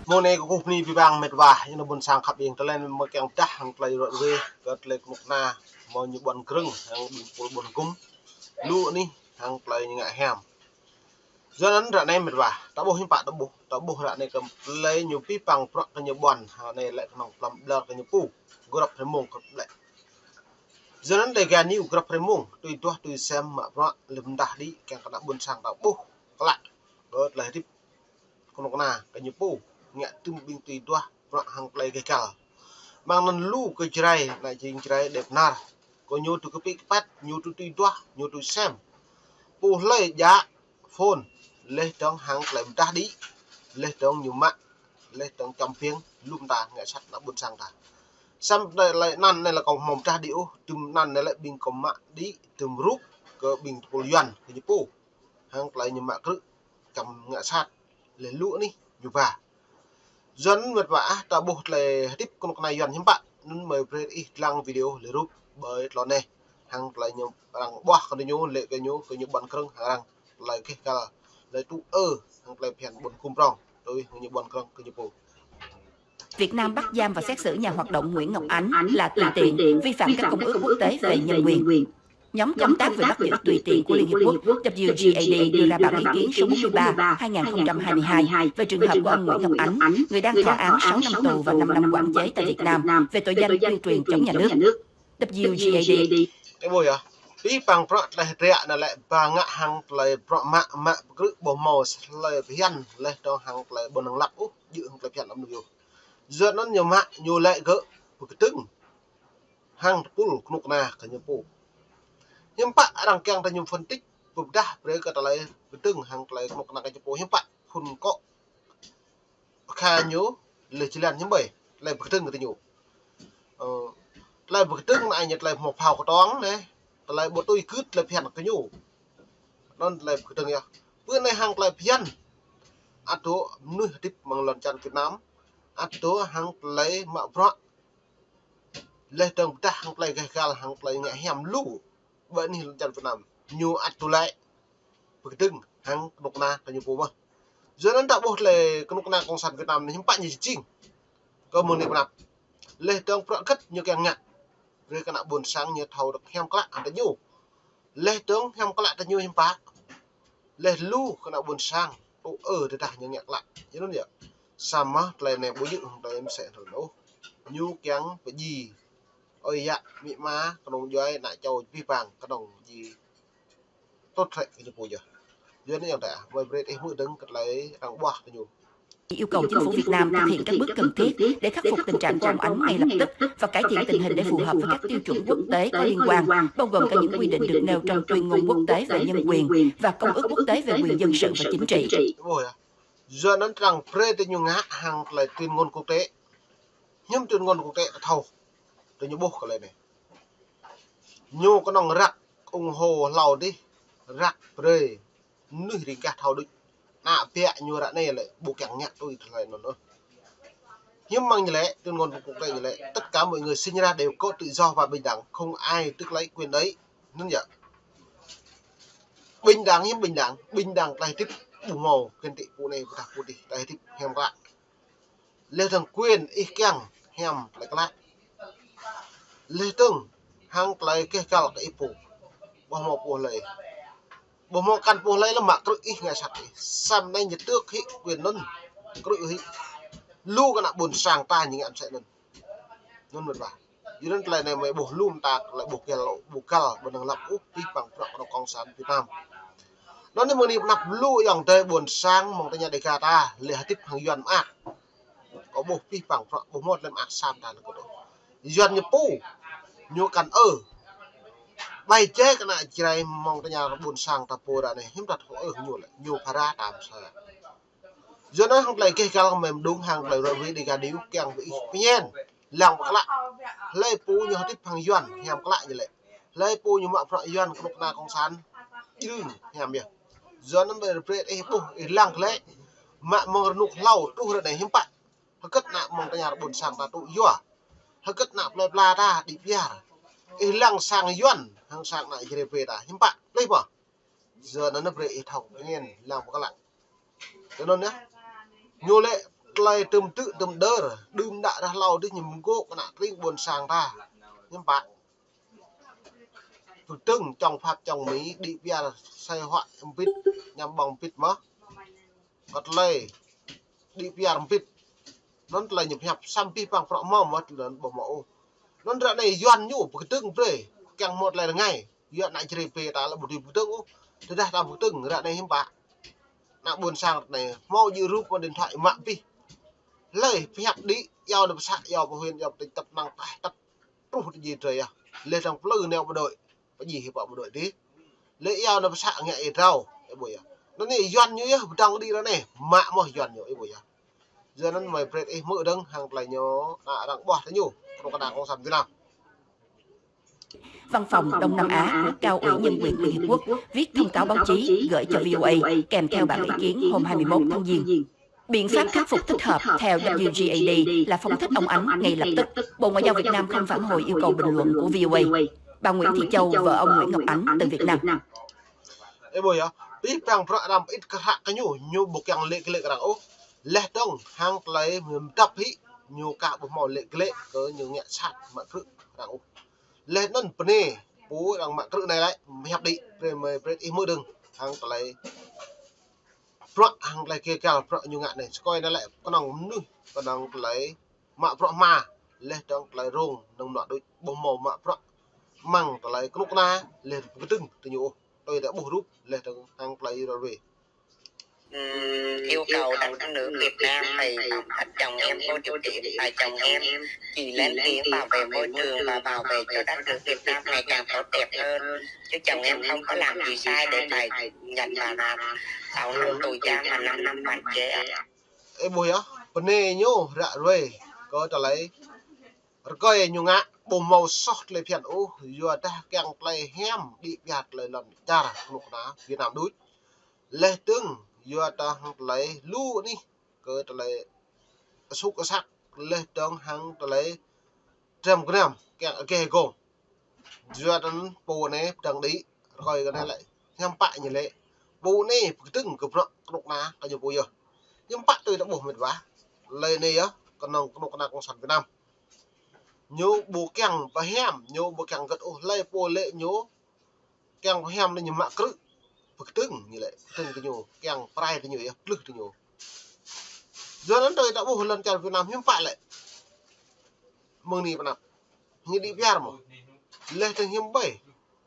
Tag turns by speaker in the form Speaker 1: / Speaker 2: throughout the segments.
Speaker 1: mô này có cục ni vi vàng mệt vả nhưng nó buồn sang khắp yên tới lên một cái tách hàng play rồi về gật lên cục na mò như buồn krưng hàng buồn cung lụa ni hàng play như ngại hẻm doนั้นra này mệt vả tao bố hiếm bạn tao bố ra này cầm lấy nhiều pi bằng pro cái nhiều buồn này lại còn làm lợt cái nhiều pu gấp thêm mông lại doนั้นđể gan nhiều gấp thêm mông tôi xem mà pro lầm đá đi càng cả buồn sang tao bố lại rồi lại tiếp con na cái nhiều pu ngạ tum bing tùy tua pro hàng play cái cả mang lần lu cái trái lại chính trái đẹp nar có nhiều tu cái pick pat nhiều tu tùy tua nhiều tu xem pu lấy giá phone lấy trong hàng play đá đi lấy trong nhiều mạng lấy trong trăm phiên lum ta nghệ sắt đã buồn sang ta xong đây lại năn này là còn mồm tra điệu tùm năn này lại bình còn mạng đi tùm rút cơ bình polion cái như pu hàng play nhiều mạng cứ cầm nghệ sắt lấy lũ đi nhiều và dẫn vật vã ta buộc là tiếp con này dần hiếm bạn nên mời pre ít lăng video để rút bởi lo này hàng lại nhiều rằng bỏ còn nhiều lệ cái nhiều bắn cưng hàng lại cái cả lại tụ hàng lại phèn bồn cung rong tôi nhiều bắn cưng cái nhiều
Speaker 2: Việt Nam bắt giam và xét xử nhà hoạt động Nguyễn Ngọc Ánh là tùy tiện, vi phạm các công ước quốc tế về nhân quyền. Nhóm công tác về bắt giữ tùy tiện của Liên Hiệp Quốc WGAD đưa ra bản ý kiến số 43/2022 về trường hợp của ông Nguyễn Ngọc Ánh, người đang thọ án 6 năm tù và 5 năm quản chế tại Việt Nam về tội danh tuyên truyền chống nhà nước. WGAD
Speaker 1: cái bồi à pi bằng pro lại rẻ là lại và ngạ hàng lại pro mạ cứ bồ màu lại hiền lại cho hàng lại bồn hàng lặp dự hàng lại hiền lắm được giờ nó nhiều mạng nhiều lại gỡ một cái tưng hàng pul nục na cái nhiều pu nhưng bạn đang keng ta nhiều phân tích vùng đa với cái lại cái tưng hàng lại nục na cái nhiều pu nhưng bạn phun có kha nhớ lấy chỉ làm những bảy lại một cái tưng người ta nhiều lại một cái tưng này nhật lại một phao của toán này lại bộ tôi cứ lại phiền cái nhủ nó lại cái tưng nhá bữa nay hàng lại phiền atố nuôi tiếp bằng lần chăn Việt Nam atố hàng lấy mạo pro lấy tông ta hàng lấy cái gal hàng lấy nhẹ hẻm lũ vậy thì lần chăn Việt Nam nhiều atố lại cái tưng hàng nục na cái nhiều mà giờ nó tạo bột là cái nục na công sản Việt Nam thì bạn gì chinh có một niệm nạp lấy tông pro cất như cái ngặt rồi cái nào buồn sáng như thầu được hem các bạn nhiều lấy tông hem các bạn nhiều hem bạc lấy lu cái nào buồn sang thì ta như nhạc lại chứ nó vậy sama lại này bố dự đây em sẽ thử nấu nhu kén cái gì ôi dạ bị má cái đồng giấy lại cho vi vàng cái đồng gì tốt vậy cái bộ giờ dưới nó tại với bread em đứng lấy đang bạc nhiều
Speaker 2: yêu cầu chính phủ Việt Nam thực hiện các bước cần thiết để khắc phục tình trạng của ông Ánh ngay lập tức và cải thiện tình hình để phù hợp với các tiêu chuẩn quốc tế có liên quan, bao gồm cả những quy định được nêu trong tuyên ngôn quốc tế về nhân quyền và công ước quốc tế về quyền dân sự và chính trị.
Speaker 1: Giờ nó rằng pre nhiều ngã hàng lại tuyên ngôn quốc tế, nhưng tuyên ngôn quốc tế thầu từ những bộ cái này, nhiều cái nòng rắc ủng hộ lào đi rắc pre nuôi thì cả thầu được bẹ như đã này lại bộ kẹng nhạc tôi lại nó nữa nhưng mà như lẽ tuyên ngôn quốc tế như lẽ tất cả mọi người sinh ra đều có tự do và bình đẳng, không ai tức lấy quyền đấy nên vậy bình đẳng nhưng bình đẳng lại tiếp bù màu kinh tế phụ này và phụ đi lại tiếp hem lại lê thằng quyền ý keng hem lại cái lê từng hàng lại cái cal cái phụ bù màu phụ lấy bố mò căn bố lấy là mặc tự ý ngày sạch xăm đây nhật tước hị quyền nân tự hị lưu cái nào buồn sàng ta những em sẽ nân nân một vài dưới đây lại này mày bổ lùm ta lại bổ kia lộ bổ cal bằng đường lập úp đi bằng nó con sản Việt Nam nó nên một niệm nạp lưu dòng tây buồn sang mong ta nhà đề ca ta lệ tiếp hàng duyên ác có bổ đi bằng bổ một lên ác sam ta là có độ duyên như pu nhu cần bay chết cái này chỉ này mong cái nhà nó buồn sang tập bồ này hiếm đặt họ ở nhiều para tạm sao giờ nó không lấy cái cal mềm đúng hàng lời rồi với đi cả điếu kèng với nhiên lòng các lại lấy pu như tiếp hàng duyên hèm các lại như lệ lấy pu như mọi loại duyên lúc nào con sán chứ hèm biệt giờ nó về về đây pu lăng lấy mà mong nụ lau tu rồi này hiếm bạn họ cất nạp mong cái nhà nó buồn sang ta tụ dọa họ cất nạp lời la ta đi bia lăng sang duyên hàng sang lại về về đã hiếm bạn lấy mà giờ nó về thầu nhiên làm các lại cho nên nhé nhiều lệ play tùm tự tùm đơ đùm đã ra lâu đi nhầm gỗ cái nạ riêng buồn sang ra nhưng bạn từ từng trong pháp trong Mỹ đi bia xây hoại vít nhằm bằng vít mất gật lê đi bia vít nó là nhập nhập xăm pi bằng phọ mò mất lớn bộ mẫu nó ra này doan nhủ cái từng về càng một là ngày dọn lại chơi về ta là một điều từng thứ ra ta một từng ra đây hiếm bạn nạ buồn sang này mau như rút qua điện thoại mạng pi lời phép đi giao được sạ giao của huyền giao tình tập năng phải tập rút gì trời à lên trong lư neo bộ đội cái gì hiệp bộ đội đi lễ giao được sạ nghệ rau cái buổi à nó này doan như á đang đi đó này mạ mồi doan nhiều cái buổi à giờ nó mày prét mỡ đấng hàng lại nhó đang bỏ thế nhủ không có đảng không sắm thế nào.
Speaker 2: Văn phòng Đông Nam Á của Cao ủy Nhân quyền Liên Hiệp Quốc viết thông cáo báo chí gửi cho VOA kèm theo bản ý kiến hôm 21 tháng Giêng. Biện pháp khắc phục thích hợp theo WGAD là phóng thích ông Ánh ngay lập tức. Bộ Ngoại giao Việt Nam không phản hồi yêu cầu bình luận của VOA. Bà Nguyễn Thị Châu, vợ ông Nguyễn Ngọc Ánh từ Việt Nam.
Speaker 1: Ê bồi á, biết rằng làm ít cái nhủ buộc càng lệ rằng ô lệ đông hàng lấy miền tập hí nhiều cả bộ màu lệ có nhiều nhẹ sạt mà cự rằng ô lệ nân pne bố rằng mạng cự này lại hẹp đi về mày ít mưa đừng hàng lấy hàng lấy kia cao nhiều ngạn này coi nó lại con nòng nuôi con nòng lấy mạ mà lệ đông lấy rồng nông nọ đôi bộ màu mạ măng lấy lúc na lệ cái từng từ nhiều tôi đã bổ rút lệ đông hàng lấy rồi về
Speaker 3: yêu cầu đặt nữ Việt Nam phải bắt chồng em vô điều kiện phải chồng em chỉ lên tiếng bảo vệ môi trường và bảo vệ cho đất nước Việt Nam ngày càng tốt đẹp hơn, chứ chồng em không có làm gì sai để phải nhận vào làm 6 năm tù giam và 5 năm quản chế.
Speaker 1: Ê bùi á, vấn đề nhô rạ rồi có trả lấy coi nhung á bộ màu sót lấy phiền ô vừa ta càng play hem đi gạt lời lần cha lục đá Việt Nam đối lê tương vừa ta lấy lu đi cơ ta lấy súc cái sắc lê tương hàng ta lấy trăm gram càng kê gồm vừa ta bộ này đằng đi coi cái này lại xem bại như lệ bộ này từng cực rộng lục đá cái nhiều bộ giờ nhưng bạn tôi đã bổ mệt vá lời này á còn nông con sản Việt Nam nhô bố keng và hem nhô bố keng gật ô lê bố lệ nhô keng và hem là nhiều mạng cự bực từng như lệ từng cái nhô keng prai cái nhô ấy lực cái nhô giờ đến đây đã bố lần chào Việt Nam hiếm phải lại mừng đi bạn như đi bia mà lê từng hiếm bảy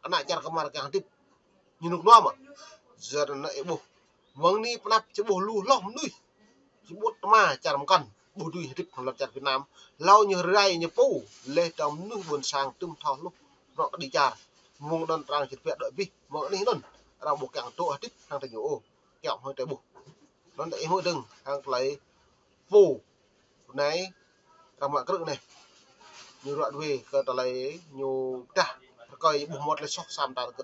Speaker 1: anh lại chặt kamar càng tiếp như lúc đó mà giờ đến đây bố mừng đi bạn chứ bố lù lỏng nuôi chỉ bố mà chặt một cần bố đuôi tiếp lần chặt Việt Nam lau như ray như phu lê trong nước buồn sang tung thò lúc họ đi chả vùng đơn trang dịch viện đợi vi vợ đi đơn ra buộc càng tổ tích hàng thành nhiều kẹo hơi trái buộc nó đẩy mỗi đừng hàng lấy phù này làm mọi cự này như đoạn về cơ ta lấy nhiều cả coi bùng một lấy sóc sam ta cự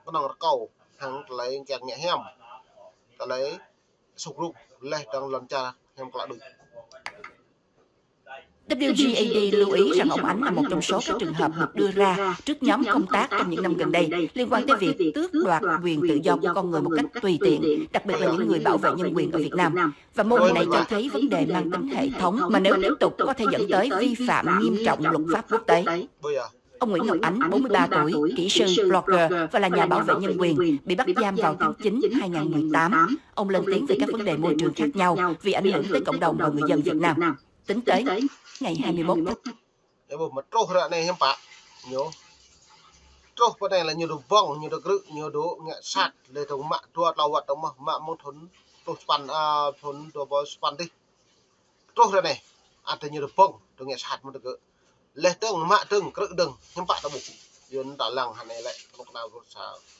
Speaker 1: có năng cầu hàng lấy kẹt nhẹ hem ta lấy sục rụng lê trong lần cha hem lại đuổi.
Speaker 2: WGAD lưu ý rằng ông Ánh là một trong số các trường hợp được đưa ra trước nhóm công tác trong những năm gần đây liên quan tới việc tước đoạt quyền tự do của con người một cách tùy tiện, đặc biệt là những người bảo vệ nhân quyền ở Việt Nam. Và mô hình này cho thấy vấn đề mang tính hệ thống mà nếu tiếp tục có thể dẫn tới vi phạm nghiêm trọng luật pháp quốc tế. Ông Nguyễn Ngọc Ánh, 43 tuổi, kỹ sư, blogger và là nhà bảo vệ nhân quyền, bị bắt giam vào tháng 9 2018. Ông lên tiếng về các vấn đề môi trường khác nhau vì ảnh hưởng tới cộng đồng và người dân Việt Nam. Tính tới ngày 21 tháng.
Speaker 1: Để bộ mặt trâu ra này em bạn nhớ trâu bên này là nhiều đồ vong nhiều đồ cự nhiều đồ nghệ sạt để thống mạng trâu lao vật thống mạng mâu thuẫn trâu span thuẫn đồ bò span đi trâu ra này thì nhiều đồ vong đồ nghệ sạt một đồ lệ tương mạng tương cự đừng em bạn đã buộc dân đã lằng hàng này lại lúc nào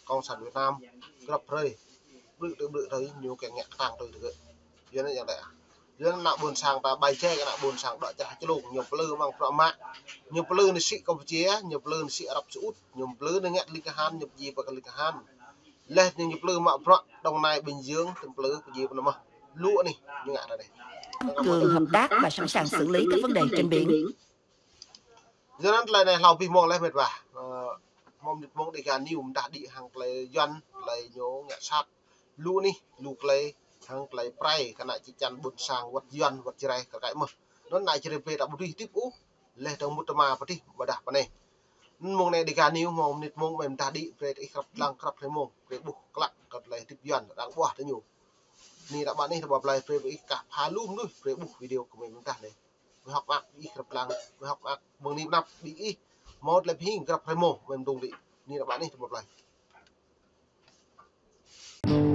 Speaker 1: con sản Việt Nam gặp rơi bự thấy nhiều cái nghệ tăng tôi được dân này dạng này dân nạo buồn sang ta bài chơi cái nạo buồn sang đợi trả cho lùng nhiều plư mang phạ mạ nhiều plư này sĩ Campuchia nhiều plư này sĩ Ả Rập Xê Út nhiều plư này nghe Linh Han nhiều gì và Linh Han lên nhiều plư mạ phạ đồng này Bình Dương từng plư cái gì mà lúa này như ngã này
Speaker 2: cường hợp tác và sẵn sàng xử lý các vấn đề trên biển.
Speaker 1: Dân này này lao vì mong lên mệt vả mong để cả nhiều đã đi hàng lấy doanh lấy nhố ngã sát lúa này lục lấy hàng lấy pray cái này chỉ chăn bột sang vật duyên vật trái cái mà nó này chỉ về đọc đi tiếp ú lên trong một mà đi và đạp vào này mong này đi cả níu mong nít mong mình ta đi về cái khắp lăng khắp cái mong về buộc lặng còn lấy tiếp duyên đang bỏ tới nhiềuนี่ละบ้านนี้ระบบไลฟ์ไปอีกกับพาลูกด้วยไปบุกวิดีโอของmìnhกันเลยไปhọc mạngอีกกับลังไปhọc mạngบางทีนับดีอีมอดเลยพิงกับไพโมเป็นตรงนี้นี่ละบ้านนี้ระบบไลฟ์